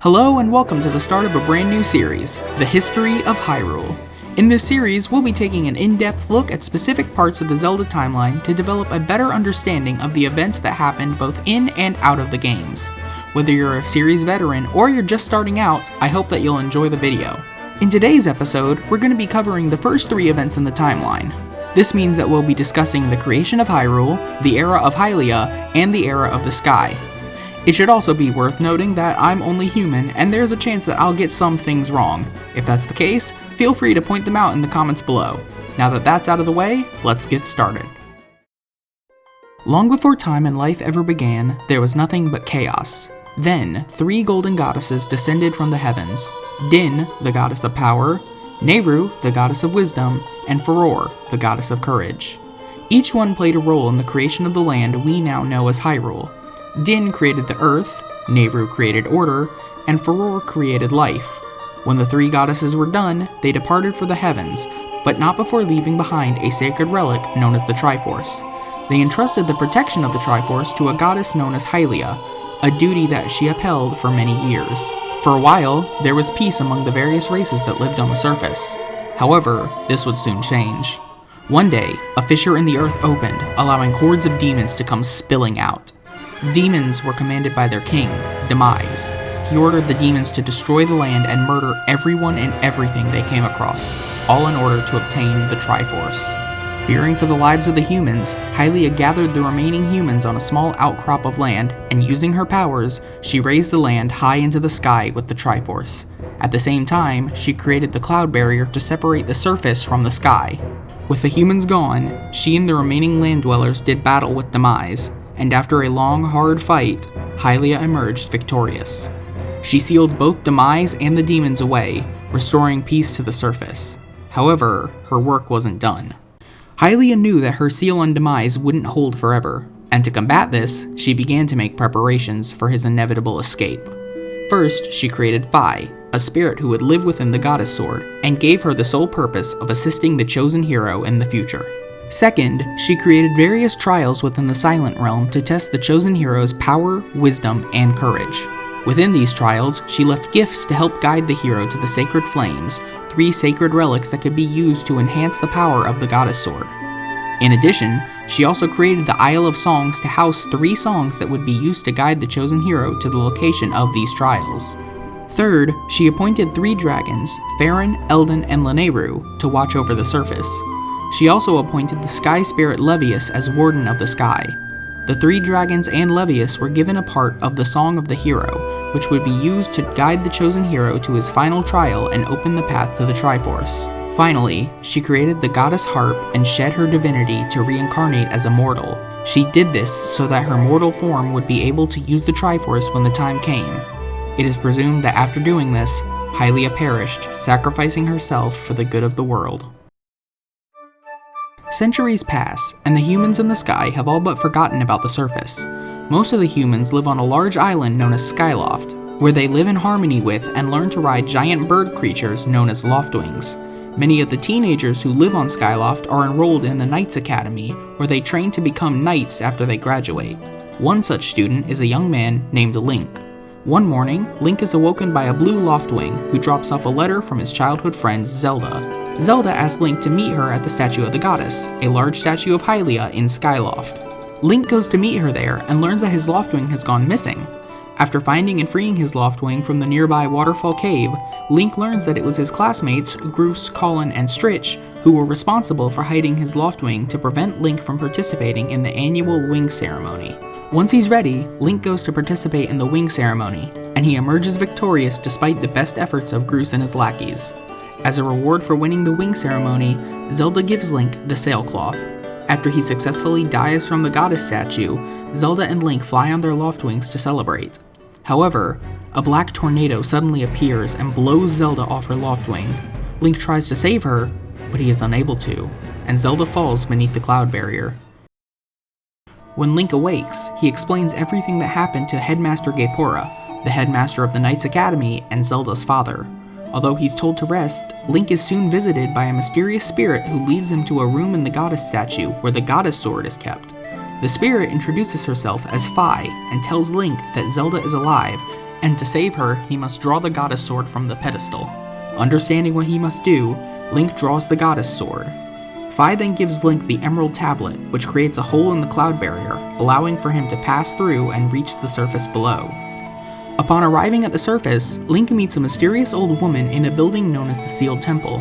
Hello and welcome to the start of a brand new series, the History of Hyrule. In this series, we'll be taking an in-depth look at specific parts of the Zelda timeline to develop a better understanding of the events that happened both in and out of the games. Whether you're a series veteran or you're just starting out, I hope that you'll enjoy the video. In today's episode, we're going to be covering the first 3 events in the timeline. This means that we'll be discussing the creation of Hyrule, the Era of Hylia, and the Era of the Sky. It should also be worth noting that I'm only human, and there's a chance that I'll get some things wrong. If that's the case, feel free to point them out in the comments below. Now that that's out of the way, let's get started. Long before time and life ever began, there was nothing but chaos. Then, 3 golden goddesses descended from the heavens: Din, the goddess of power, Nehru, the goddess of wisdom, and Furor, the goddess of courage. Each one played a role in the creation of the land we now know as Hyrule. Din created the earth, Nehru created order, and Furor created life. When the 3 goddesses were done, they departed for the heavens, but not before leaving behind a sacred relic known as the Triforce. They entrusted the protection of the Triforce to a goddess known as Hylia, a duty that she upheld for many years. For a while, there was peace among the various races that lived on the surface. However, this would soon change. One day, a fissure in the earth opened, allowing hordes of demons to come spilling out. Demons were commanded by their king, Demise. He ordered the demons to destroy the land and murder everyone and everything they came across, all in order to obtain the Triforce. Fearing for the lives of the humans, Hylia gathered the remaining humans on a small outcrop of land, and using her powers, she raised the land high into the sky with the Triforce. At the same time, she created the cloud barrier to separate the surface from the sky. With the humans gone, she and the remaining land dwellers did battle with Demise, and after a long, hard fight, Hylia emerged victorious. She sealed both Demise and the demons away, restoring peace to the surface. However, her work wasn't done. Hylia knew that her seal on Demise wouldn't hold forever, and to combat this, she began to make preparations for his inevitable escape. First, she created Fi, a spirit who would live within the goddess sword, and gave her the sole purpose of assisting the chosen hero in the future. Second, she created various trials within the Silent Realm to test the chosen hero's power, wisdom, and courage. Within these trials, she left gifts to help guide the hero to the Sacred Flames, 3 sacred relics that could be used to enhance the power of the goddess sword. In addition, she also created the Isle of Songs to house 3 songs that would be used to guide the chosen hero to the location of these trials. Third, she appointed 3 dragons, Farron, Eldon, and Lanayru, to watch over the surface. She also appointed the sky spirit Levius as warden of the sky. The 3 dragons and Levius were given a part of the Song of the Hero, which would be used to guide the chosen hero to his final trial and open the path to the Triforce. Finally, she created the goddess Harp and shed her divinity to reincarnate as a mortal. She did this so that her mortal form would be able to use the Triforce when the time came. It is presumed that after doing this, Hylia perished, sacrificing herself for the good of the world. Centuries pass, and the humans in the sky have all but forgotten about the surface. Most of the humans live on a large island known as Skyloft, where they live in harmony with and learn to ride giant bird creatures known as Loftwings. Many of the teenagers who live on Skyloft are enrolled in the Knights Academy, where they train to become knights after they graduate. One such student is a young man named Link. One morning, Link is awoken by a blue Loftwing who drops off a letter from his childhood friend Zelda. Zelda asks Link to meet her at the statue of the goddess, a large statue of Hylia in Skyloft. Link goes to meet her there and learns that his Loftwing has gone missing. After finding and freeing his Loftwing from the nearby waterfall cave, Link learns that it was his classmates, Groose, Colin, and Stritch, who were responsible for hiding his Loftwing to prevent Link from participating in the annual wing ceremony. Once he's ready, Link goes to participate in the wing ceremony, and he emerges victorious despite the best efforts of Groose and his lackeys. As a reward for winning the wing ceremony, Zelda gives Link the sailcloth. After he successfully dives from the goddess statue, Zelda and Link fly on their Loftwings to celebrate. However, a black tornado suddenly appears and blows Zelda off her Loftwing. Link tries to save her, but he is unable to, and Zelda falls beneath the cloud barrier. When Link awakes, he explains everything that happened to Headmaster Gaepora, the headmaster of the Knights Academy and Zelda's father. Although he's told to rest, Link is soon visited by a mysterious spirit who leads him to a room in the goddess statue where the goddess sword is kept. The spirit introduces herself as Fi and tells Link that Zelda is alive and to save her, he must draw the goddess sword from the pedestal. Understanding what he must do, Link draws the goddess sword. Fi then gives Link the emerald tablet, which creates a hole in the cloud barrier, allowing for him to pass through and reach the surface below. Upon arriving at the surface, Link meets a mysterious old woman in a building known as the Sealed Temple.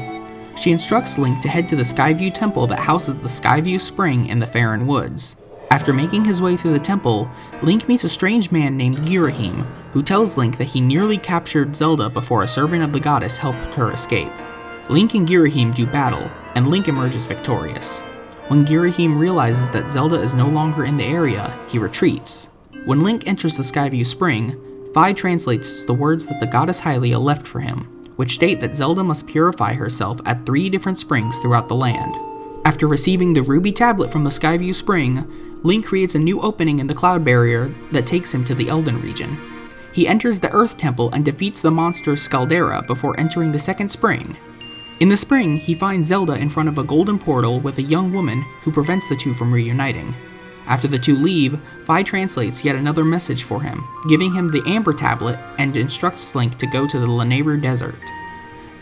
She instructs Link to head to the Skyview Temple that houses the Skyview Spring in the Faron Woods. After making his way through the temple, Link meets a strange man named Girahim, who tells Link that he nearly captured Zelda before a servant of the goddess helped her escape. Link and Girahim do battle, and Link emerges victorious. When Girahim realizes that Zelda is no longer in the area, he retreats. When Link enters the Skyview Spring, Fi translates the words that the goddess Hylia left for him, which state that Zelda must purify herself at 3 different springs throughout the land. After receiving the ruby tablet from the Skyview Spring, Link creates a new opening in the cloud barrier that takes him to the Elden region. He enters the Earth Temple and defeats the monster Scaldera before entering the second spring. In the spring, he finds Zelda in front of a golden portal with a young woman who prevents the two from reuniting. After the two leave, Fi translates yet another message for him, giving him the Amber Tablet and instructs Link to go to the Lanayru Desert.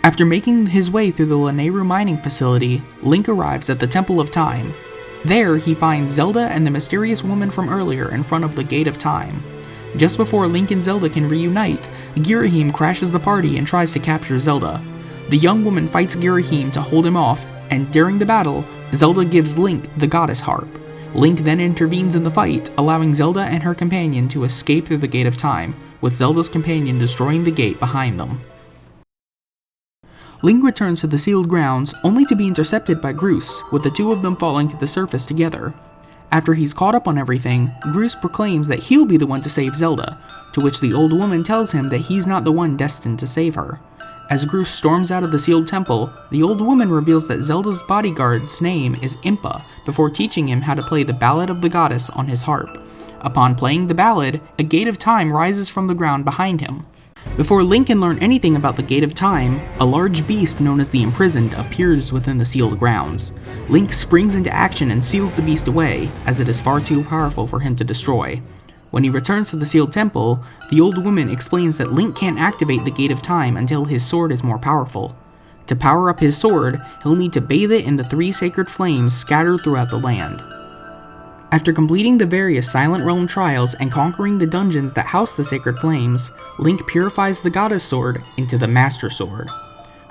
After making his way through the Lanayru mining facility, Link arrives at the Temple of Time. There, he finds Zelda and the mysterious woman from earlier in front of the Gate of Time. Just before Link and Zelda can reunite, Girahim crashes the party and tries to capture Zelda. The young woman fights Girahim to hold him off, and during the battle, Zelda gives Link the Goddess Harp. Link then intervenes in the fight, allowing Zelda and her companion to escape through the Gate of Time, with Zelda's companion destroying the gate behind them. Link returns to the sealed grounds, only to be intercepted by Groose, with the two of them falling to the surface together. After he's caught up on everything, Groose proclaims that he'll be the one to save Zelda, to which the old woman tells him that he's not the one destined to save her. As Groose storms out of the sealed temple, the old woman reveals that Zelda's bodyguard's name is Impa, before teaching him how to play the Ballad of the Goddess on his harp. Upon playing the ballad, a Gate of Time rises from the ground behind him. Before Link can learn anything about the Gate of Time, a large beast known as the Imprisoned appears within the sealed grounds. Link springs into action and seals the beast away, as it is far too powerful for him to destroy. When he returns to the sealed temple, the old woman explains that Link can't activate the Gate of Time until his sword is more powerful. To power up his sword, he'll need to bathe it in the 3 sacred flames scattered throughout the land. After completing the various Silent Realm trials and conquering the dungeons that house the sacred flames, Link purifies the Goddess Sword into the Master Sword.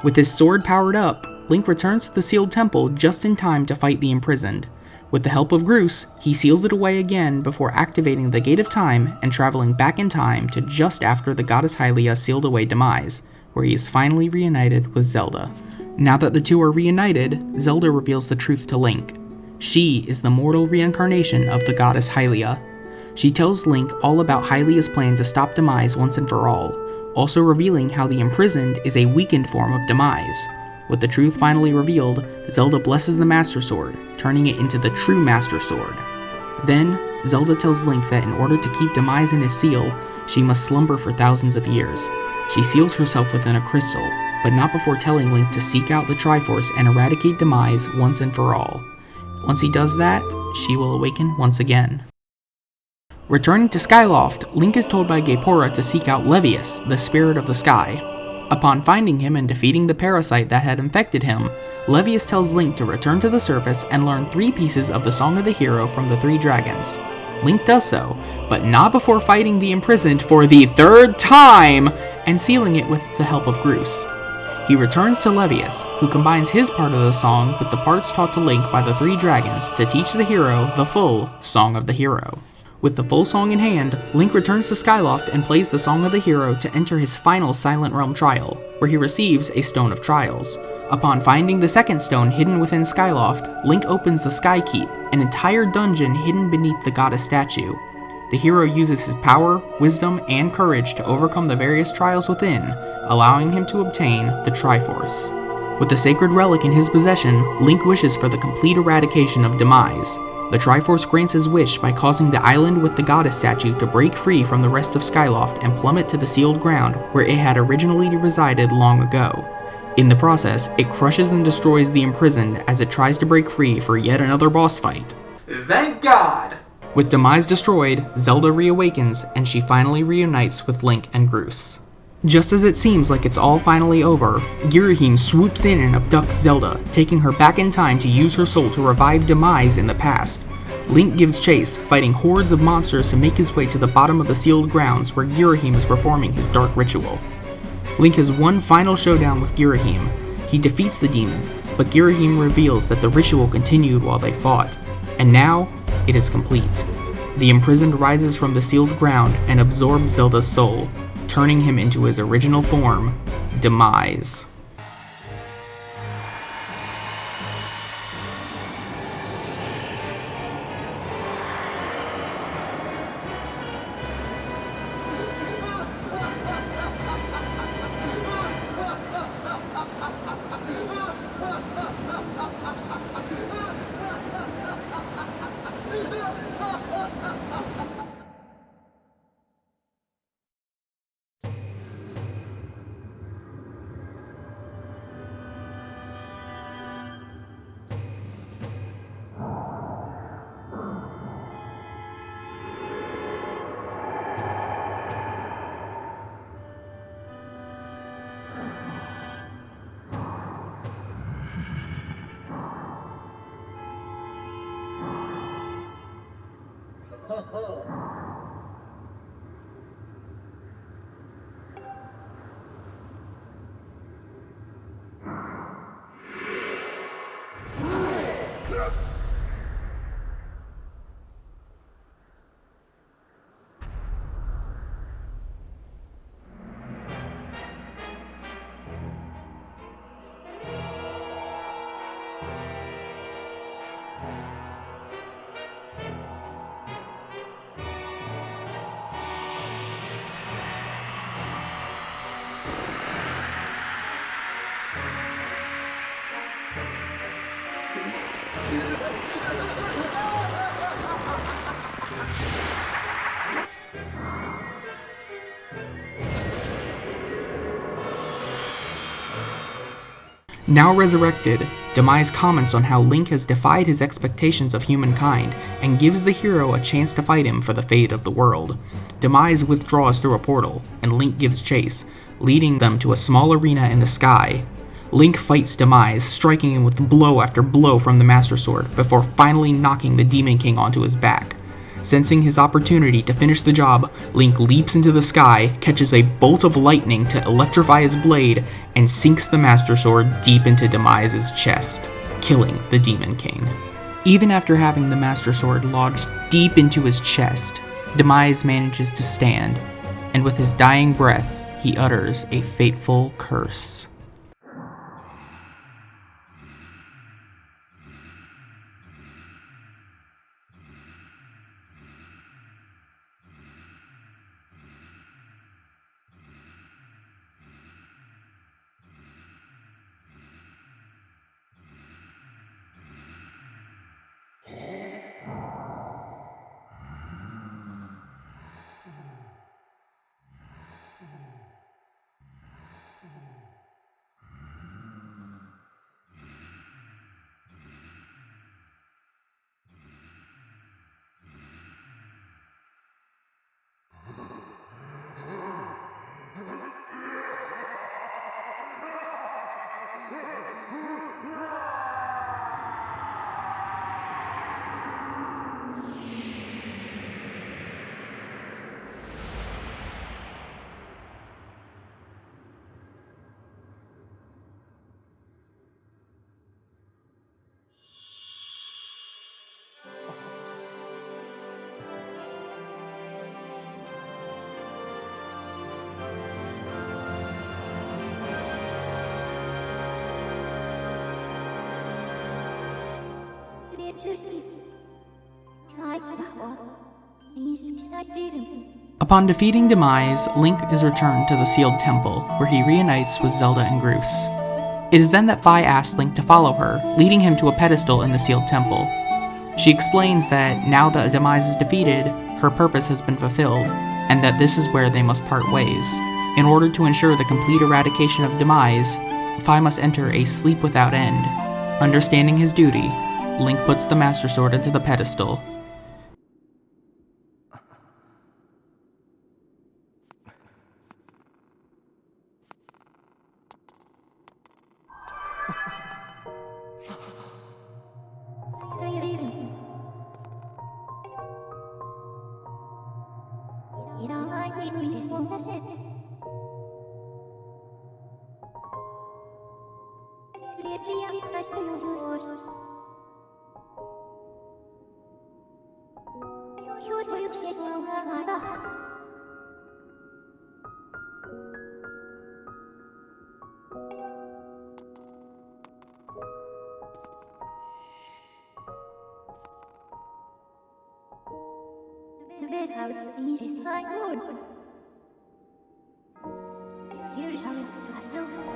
With his sword powered up, Link returns to the sealed temple just in time to fight the Imprisoned. With the help of Groose, he seals it away again before activating the Gate of Time and traveling back in time to just after the Goddess Hylia sealed away Demise, where he is finally reunited with Zelda. Now that the two are reunited, Zelda reveals the truth to Link. She is the mortal reincarnation of the Goddess Hylia. She tells Link all about Hylia's plan to stop Demise once and for all, also revealing how the Imprisoned is a weakened form of Demise. With the truth finally revealed, Zelda blesses the Master Sword, turning it into the true Master Sword. Then, Zelda tells Link that in order to keep Demise in his seal, she must slumber for thousands of years. She seals herself within a crystal, but not before telling Link to seek out the Triforce and eradicate Demise once and for all. Once he does that, she will awaken once again. Returning to Skyloft, Link is told by Gaepora to seek out Levius, the spirit of the sky. Upon finding him and defeating the parasite that had infected him, Levius tells Link to return to the surface and learn 3 pieces of the Song of the Hero from the 3 dragons. Link does so, but not before fighting the Imprisoned for the 3rd time and sealing it with the help of Groose. He returns to Levius, who combines his part of the song with the parts taught to Link by the 3 dragons to teach the hero the full Song of the Hero. With the full song in hand, Link returns to Skyloft and plays the Song of the Hero to enter his final Silent Realm trial, where he receives a Stone of Trials. Upon finding the second stone hidden within Skyloft, Link opens the Sky Keep, an entire dungeon hidden beneath the goddess statue. The hero uses his power, wisdom, and courage to overcome the various trials within, allowing him to obtain the Triforce. With the sacred relic in his possession, Link wishes for the complete eradication of Demise. The Triforce grants his wish by causing the island with the goddess statue to break free from the rest of Skyloft and plummet to the sealed ground where it had originally resided long ago. In the process, it crushes and destroys the Imprisoned as it tries to break free for yet another boss fight. Thank God! With Demise destroyed, Zelda reawakens and she finally reunites with Link and Groose. Just as it seems like it's all finally over, Girahim swoops in and abducts Zelda, taking her back in time to use her soul to revive Demise in the past. Link gives chase, fighting hordes of monsters to make his way to the bottom of the sealed grounds where Girahim is performing his dark ritual. Link has one final showdown with Girahim. He defeats the demon, but Girahim reveals that the ritual continued while they fought, and now it is complete. The imprisoned rises from the sealed ground and absorbs Zelda's soul, turning him into his original form, Demise. Now resurrected, Demise comments on how Link has defied his expectations of humankind and gives the hero a chance to fight him for the fate of the world. Demise withdraws through a portal, and Link gives chase, leading them to a small arena in the sky. Link fights Demise, striking him with blow after blow from the Master Sword, before finally knocking the Demon King onto his back. Sensing his opportunity to finish the job, Link leaps into the sky, catches a bolt of lightning to electrify his blade, and sinks the Master Sword deep into Demise's chest, killing the Demon King. Even after having the Master Sword lodged deep into his chest, Demise manages to stand, and with his dying breath, he utters a fateful curse. Upon defeating Demise, Link is returned to the sealed temple, where he reunites with Zelda and Groose. It is then that Fi asks Link to follow her, leading him to a pedestal in the sealed temple. She explains that now that Demise is defeated, her purpose has been fulfilled, and that this is where they must part ways. In order to ensure the complete eradication of Demise, Fi must enter a sleep without end. Understanding his duty, Link puts the Master Sword into the pedestal. The best house is my own. You shall so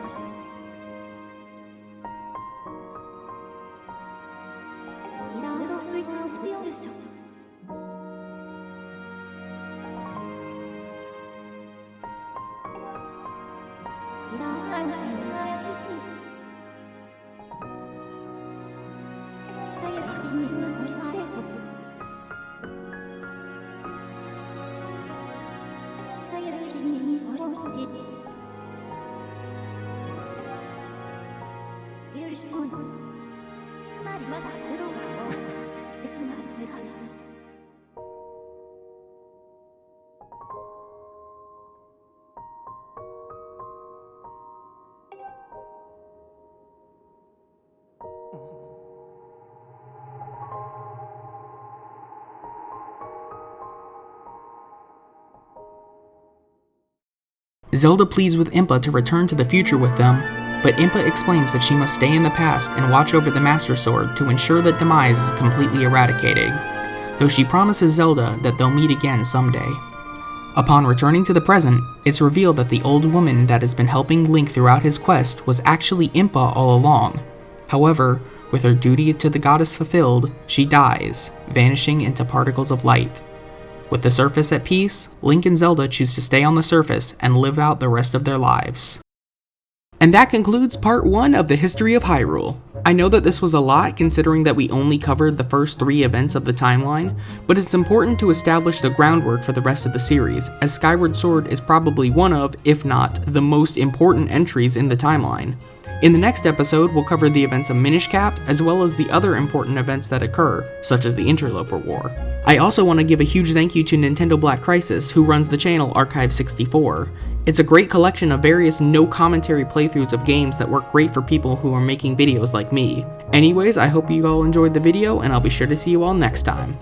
Zelda pleads with Impa to return to the future with them, but Impa explains that she must stay in the past and watch over the Master Sword to ensure that Demise is completely eradicated, though she promises Zelda that they'll meet again someday. Upon returning to the present, it's revealed that the old woman that has been helping Link throughout his quest was actually Impa all along. However, with her duty to the goddess fulfilled, she dies, vanishing into particles of light. With the surface at peace, Link and Zelda choose to stay on the surface and live out the rest of their lives. And that concludes part 1 of the History of Hyrule. I know that this was a lot considering that we only covered the first 3 events of the timeline, but it's important to establish the groundwork for the rest of the series, as Skyward Sword is probably one of, if not, the most important entries in the timeline. In the next episode, we'll cover the events of Minish Cap, as well as the other important events that occur, such as the Interloper War. I also want to give a huge thank you to Nintendo Black Crisis, who runs the channel Archive64. It's a great collection of various no-commentary playthroughs of games that work great for people who are making videos like me. Anyways, I hope you all enjoyed the video, and I'll be sure to see you all next time.